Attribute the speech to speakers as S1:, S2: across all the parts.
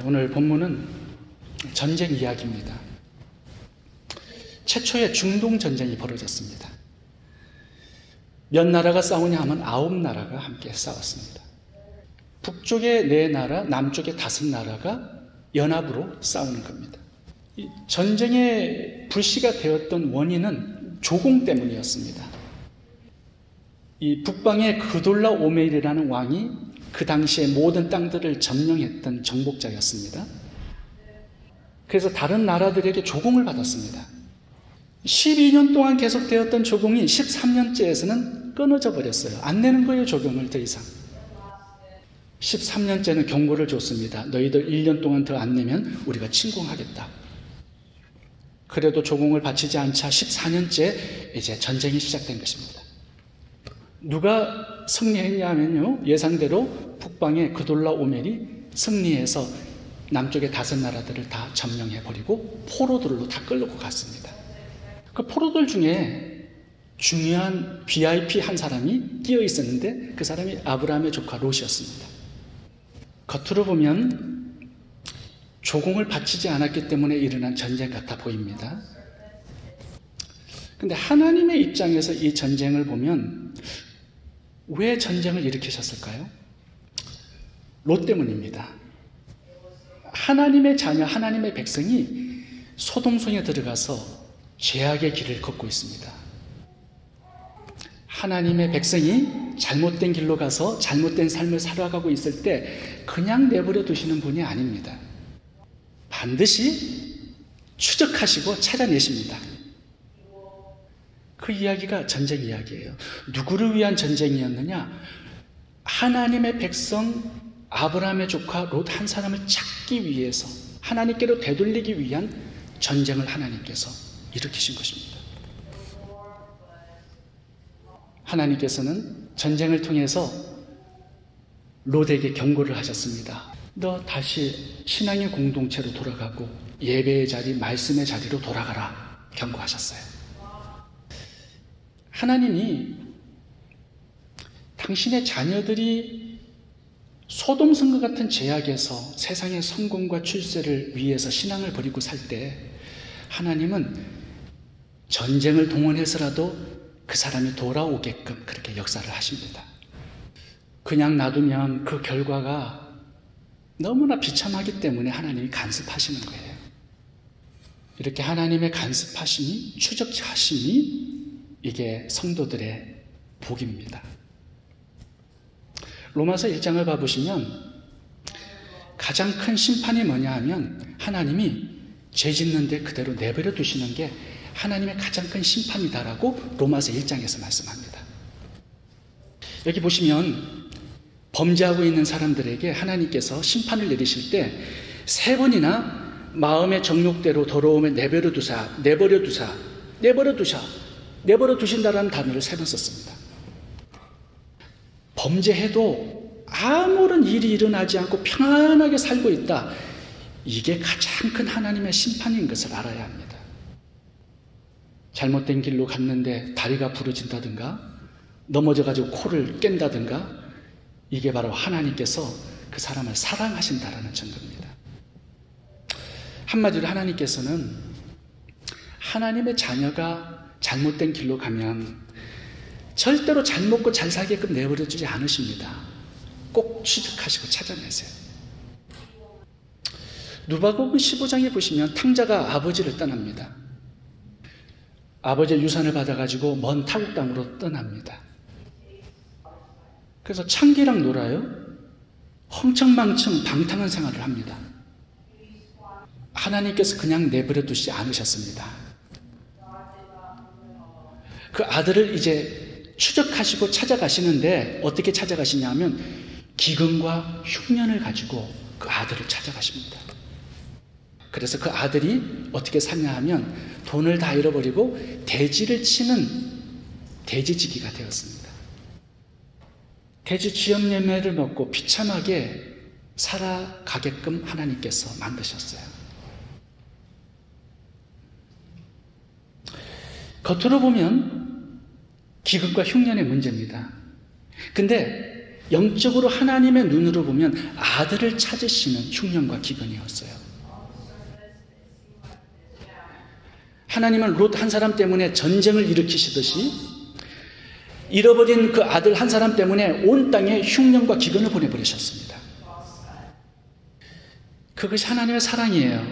S1: 오늘 본문은 전쟁 이야기입니다. 최초의 중동 전쟁이 벌어졌습니다. 몇 나라가 싸우냐 하면 9나라가 함께 싸웠습니다. 북쪽의 4나라, 남쪽의 5나라가 연합으로 싸우는 겁니다. 이 전쟁의 불씨가 되었던 원인은 조공 때문이었습니다. 이 북방의 그돌라 오멜이라는 왕이 그 당시에 모든 땅들을 점령했던 정복자였습니다. 그래서 다른 나라들에게 조공을 받았습니다. 12년 동안 계속되었던 조공이 13년째에서는 끊어져 버렸어요. 안 내는 거예요, 조공을 더 이상. 13년째는 경고를 줬습니다. 너희들 1년 동안 더 안 내면 우리가 침공하겠다. 그래도 조공을 바치지 않자 14년째 이제 전쟁이 시작된 것입니다. 누가 승리했냐 하면요, 예상대로 북방의 그돌라 오멜이 승리해서 남쪽의 5나라들을 다 점령해버리고 포로들로 다 끌고 갔습니다. 그 포로들 중에 중요한 VIP 한 사람이 끼어 있었는데 그 사람이 아브라함의 조카 롯이었습니다. 겉으로 보면 조공을 바치지 않았기 때문에 일어난 전쟁 같아 보입니다. 근데 하나님의 입장에서 이 전쟁을 보면 왜 전쟁을 일으키셨을까요? 롯 때문입니다. 하나님의 자녀, 하나님의 백성이 소돔성에 들어가서 죄악의 길을 걷고 있습니다. 하나님의 백성이 잘못된 길로 가서 잘못된 삶을 살아가고 있을 때 그냥 내버려 두시는 분이 아닙니다. 반드시 추적하시고 찾아내십니다. 그 이야기가 전쟁 이야기예요. 누구를 위한 전쟁이었느냐? 하나님의 백성 아브라함의 조카 롯 한 사람을 찾기 위해서, 하나님께로 되돌리기 위한 전쟁을 하나님께서 일으키신 것입니다. 하나님께서는 전쟁을 통해서 롯에게 경고를 하셨습니다. 너 다시 신앙의 공동체로 돌아가고 예배의 자리, 말씀의 자리로 돌아가라 경고하셨어요. 하나님이 당신의 자녀들이 소돔성과 같은 죄악에서 세상의 성공과 출세를 위해서 신앙을 버리고 살 때 하나님은 전쟁을 동원해서라도 그 사람이 돌아오게끔 그렇게 역사를 하십니다. 그냥 놔두면 그 결과가 너무나 비참하기 때문에 하나님이 간섭하시는 거예요. 이렇게 하나님의 간섭하심이, 추적하심이 이게 성도들의 복입니다. 로마서 1장을 봐보시면 가장 큰 심판이 뭐냐 하면 하나님이 죄 짓는데 그대로 내버려 두시는 게 하나님의 가장 큰 심판이다라고 로마서 1장에서 말씀합니다. 여기 보시면 범죄하고 있는 사람들에게 하나님께서 심판을 내리실 때 3번이나 마음의 정욕대로 더러움을 내버려 두신다라는 단어를 3번 썼습니다. 범죄해도 아무런 일이 일어나지 않고 평안하게 살고 있다. 이게 가장 큰 하나님의 심판인 것을 알아야 합니다. 잘못된 길로 갔는데 다리가 부러진다든가 넘어져가지고 코를 깬다든가 이게 바로 하나님께서 그 사람을 사랑하신다라는 증거입니다. 한마디로 하나님께서는 하나님의 자녀가 잘못된 길로 가면 절대로 잘 먹고 잘 살게끔 내버려 두지 않으십니다. 꼭 취득하시고 찾아내세요. 누가복음 15장에 보시면 탕자가 아버지를 떠납니다. 아버지의 유산을 받아가지고 먼 타국 땅으로 떠납니다. 그래서 창기랑 놀아요. 흥청망청 방탕한 생활을 합니다. 하나님께서 그냥 내버려 두시지 않으셨습니다. 그 아들을 이제 추적하시고 찾아가시는데 어떻게 찾아가시냐 하면 기근과 흉년을 가지고 그 아들을 찾아가십니다. 그래서 그 아들이 어떻게 사냐 하면 돈을 다 잃어버리고 돼지를 치는 돼지지기가 되었습니다. 돼지 쥐염내매를 먹고 비참하게 살아가게끔 하나님께서 만드셨어요. 겉으로 보면 기근과 흉년의 문제입니다. 근데 영적으로 하나님의 눈으로 보면 아들을 찾으시는 흉년과 기근이었어요. 하나님은 롯 한 사람 때문에 전쟁을 일으키시듯이 잃어버린 그 아들 한 사람 때문에 온 땅에 흉년과 기근을 보내버리셨습니다. 그것이 하나님의 사랑이에요.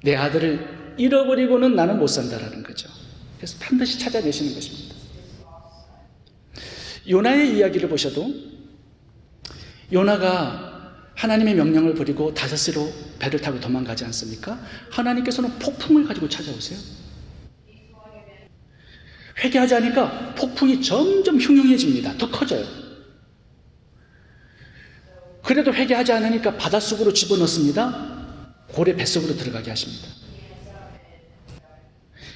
S1: 내 아들을 잃어버리고는 나는 못 산다라는 거죠. 그래서 반드시 찾아내시는 것입니다. 요나의 이야기를 보셔도 요나가 하나님의 명령을 버리고 다섯으로 배를 타고 도망가지 않습니까? 하나님께서는 폭풍을 가지고 찾아오세요. 회개하지 않으니까 폭풍이 점점 흉흉해집니다. 더 커져요. 그래도 회개하지 않으니까 바닷속으로 집어넣습니다. 고래 뱃속으로 들어가게 하십니다.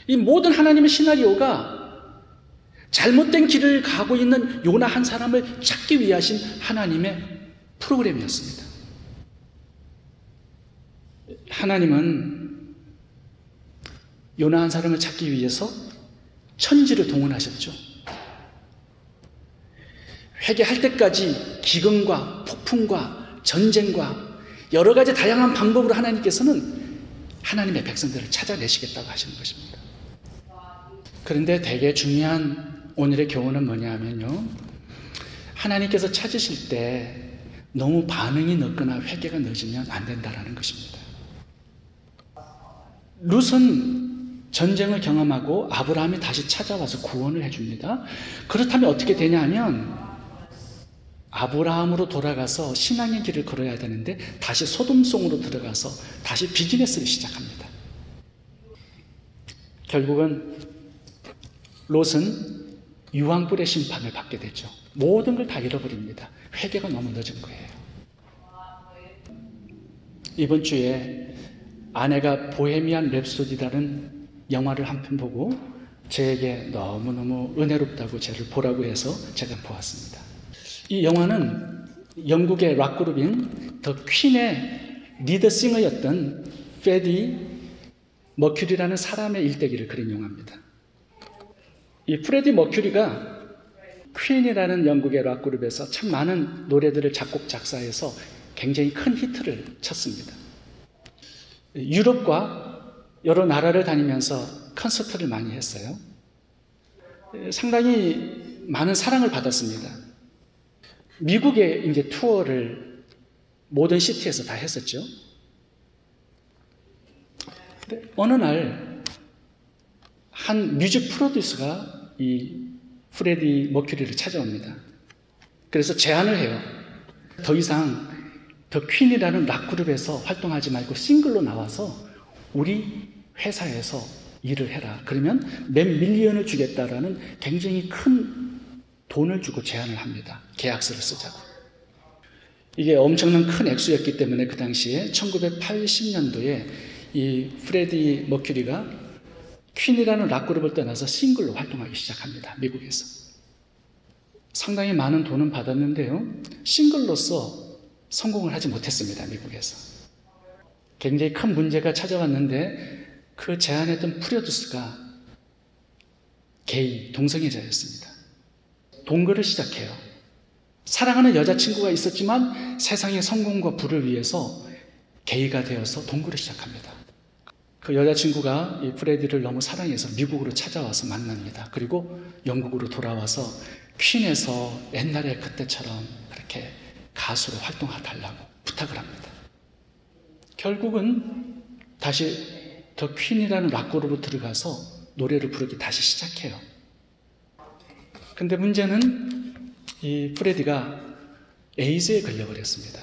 S1: 이 모든 하나님의 시나리오가 잘못된 길을 가고 있는 요나 한 사람을 찾기 위해 하신 하나님의 프로그램이었습니다. 하나님은 요나 한 사람을 찾기 위해서 천지를 동원하셨죠. 회개할 때까지 기근과 폭풍과 전쟁과 여러 가지 다양한 방법으로 하나님께서는 하나님의 백성들을 찾아내시겠다고 하시는 것입니다. 그런데 되게 중요한 오늘의 교훈은 뭐냐 하면요, 하나님께서 찾으실 때 너무 반응이 늦거나 회개가 늦으면 안 된다는 것입니다. 룻은 전쟁을 경험하고 아브라함이 다시 찾아와서 구원을 해줍니다. 그렇다면 어떻게 되냐 하면 아브라함으로 돌아가서 신앙의 길을 걸어야 되는데 다시 소돔성으로 들어가서 다시 비즈니스를 시작합니다. 결국은 롯은 유황불의 심판을 받게 되죠. 모든 걸 다 잃어버립니다. 회개가 너무 늦은 거예요. 이번 주에 아내가 보헤미안 랩소디라는 영화를 한 편 보고 저에게 너무너무 은혜롭다고 저를 보라고 해서 제가 보았습니다. 이 영화는 영국의 락그룹인 더 퀸의 리더싱어였던 프레디 머큐리라는 사람의 일대기를 그린 영화입니다. 이 프레디 머큐리가 퀸이라는 영국의 락그룹에서 참 많은 노래들을 작곡 작사해서 굉장히 큰 히트를 쳤습니다. 유럽과 여러 나라를 다니면서 콘서트를 많이 했어요. 상당히 많은 사랑을 받았습니다. 미국의 이제 투어를 모든 시티에서 다 했었죠. 근데 어느 날 한 뮤직 프로듀서가 이 프레디 머큐리를 찾아옵니다. 그래서 제안을 해요. 더 이상 더 퀸이라는 락그룹에서 활동하지 말고 싱글로 나와서 우리 회사에서 일을 해라. 그러면 몇 밀리언을 주겠다라는 굉장히 큰 돈을 주고 제안을 합니다. 계약서를 쓰자고. 이게 엄청난 큰 액수였기 때문에 그 당시에 1980년도에 이 프레디 머큐리가 퀸이라는 락그룹을 떠나서 싱글로 활동하기 시작합니다. 미국에서. 상당히 많은 돈은 받았는데요, 싱글로서 성공을 하지 못했습니다. 미국에서. 굉장히 큰 문제가 찾아왔는데 그 제안했던 프로듀서가 게이, 동성애자였습니다. 동거를 시작해요. 사랑하는 여자친구가 있었지만 세상의 성공과 부를 위해서 게이가 되어서 동거를 시작합니다. 그 여자친구가 이 프레디를 너무 사랑해서 미국으로 찾아와서 만납니다. 그리고 영국으로 돌아와서 퀸에서 옛날에 그때처럼 그렇게 가수로 활동해달라고 부탁을 합니다. 결국은 다시 더 퀸이라는 락그룹으로 들어가서 노래를 부르기 다시 시작해요. 근데 문제는 이 프레디가 에이즈에 걸려버렸습니다.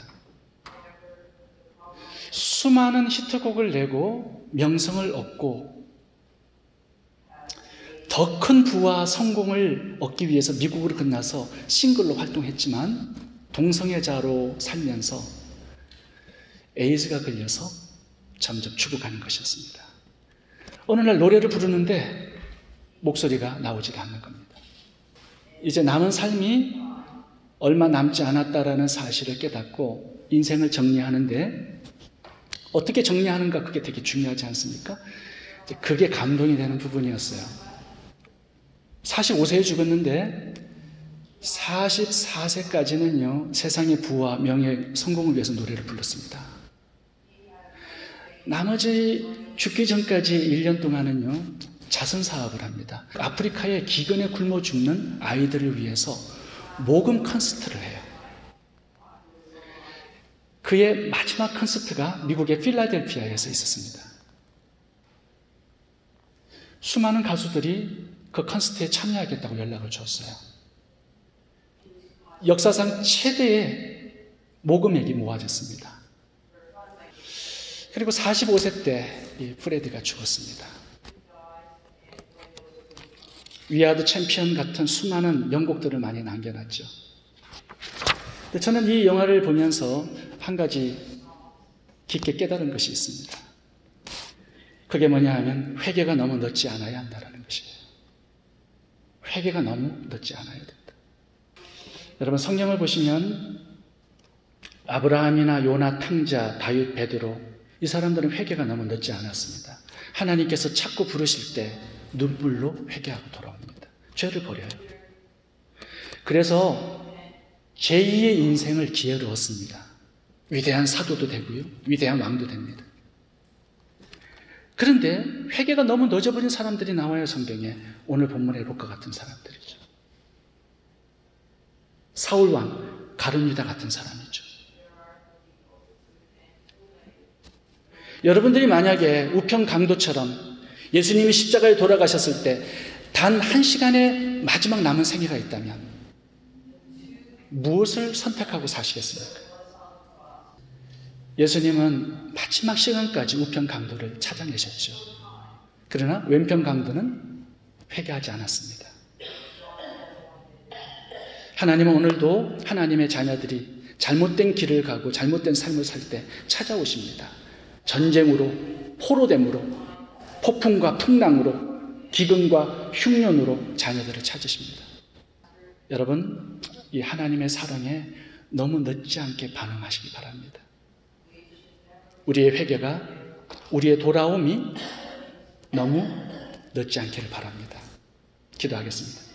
S1: 수많은 히트곡을 내고 명성을 얻고 더 큰 부와 성공을 얻기 위해서 미국으로 끝나서 싱글로 활동했지만 동성애자로 살면서 에이즈가 걸려서 점점 죽어가는 것이었습니다. 어느 날 노래를 부르는데 목소리가 나오지 않는 겁니다. 이제 남은 삶이 얼마 남지 않았다라는 사실을 깨닫고 인생을 정리하는데 어떻게 정리하는가, 그게 되게 중요하지 않습니까? 그게 감동이 되는 부분이었어요. 45세에 죽었는데 44세까지는요, 세상의 부와 명예, 성공을 위해서 노래를 불렀습니다. 나머지 죽기 전까지 1년 동안은요, 자선 사업을 합니다. 아프리카의 기근에 굶어 죽는 아이들을 위해서 모금 콘서트를 해요. 그의 마지막 콘서트가 미국의 필라델피아에서 있었습니다. 수많은 가수들이 그 콘서트에 참여하겠다고 연락을 줬어요. 역사상 최대의 모금액이 모아졌습니다. 그리고 45세 때 이 프레드가 죽었습니다. 위아드 챔피언 같은 수많은 명곡들을 많이 남겨놨죠. 근데 저는 이 영화를 보면서 한 가지 깊게 깨달은 것이 있습니다. 그게 뭐냐 하면 회개가 너무 늦지 않아야 한다는 것이에요. 회개가 너무 늦지 않아야 된다. 여러분, 성경을 보시면 아브라함이나 요나, 탕자, 다윗, 베드로, 이 사람들은 회개가 너무 늦지 않았습니다. 하나님께서 자꾸 부르실 때 눈물로 회개하고 돌아옵니다. 죄를 버려요. 그래서 제2의 인생을 기회로 얻습니다. 위대한 사도도 되고요, 위대한 왕도 됩니다. 그런데 회개가 너무 늦어버린 사람들이 나와요. 성경에 오늘 본문에 볼 것 같은 사람들이죠. 사울왕 가룟유다 같은 사람이죠. 여러분들이 만약에 우편 강도처럼 예수님이 십자가에 돌아가셨을 때 단 1시간의 마지막 남은 생애가 있다면 무엇을 선택하고 사시겠습니까? 예수님은 마지막 시간까지 우편 강도를 찾아내셨죠. 그러나 왼편 강도는 회개하지 않았습니다. 하나님은 오늘도 하나님의 자녀들이 잘못된 길을 가고 잘못된 삶을 살 때 찾아오십니다. 전쟁으로, 포로됨으로, 폭풍과 풍랑으로, 기근과 흉년으로 자녀들을 찾으십니다. 여러분, 이 하나님의 사랑에 너무 늦지 않게 반응하시기 바랍니다. 우리의 회개가, 우리의 돌아옴이 너무 늦지 않기를 바랍니다. 기도하겠습니다.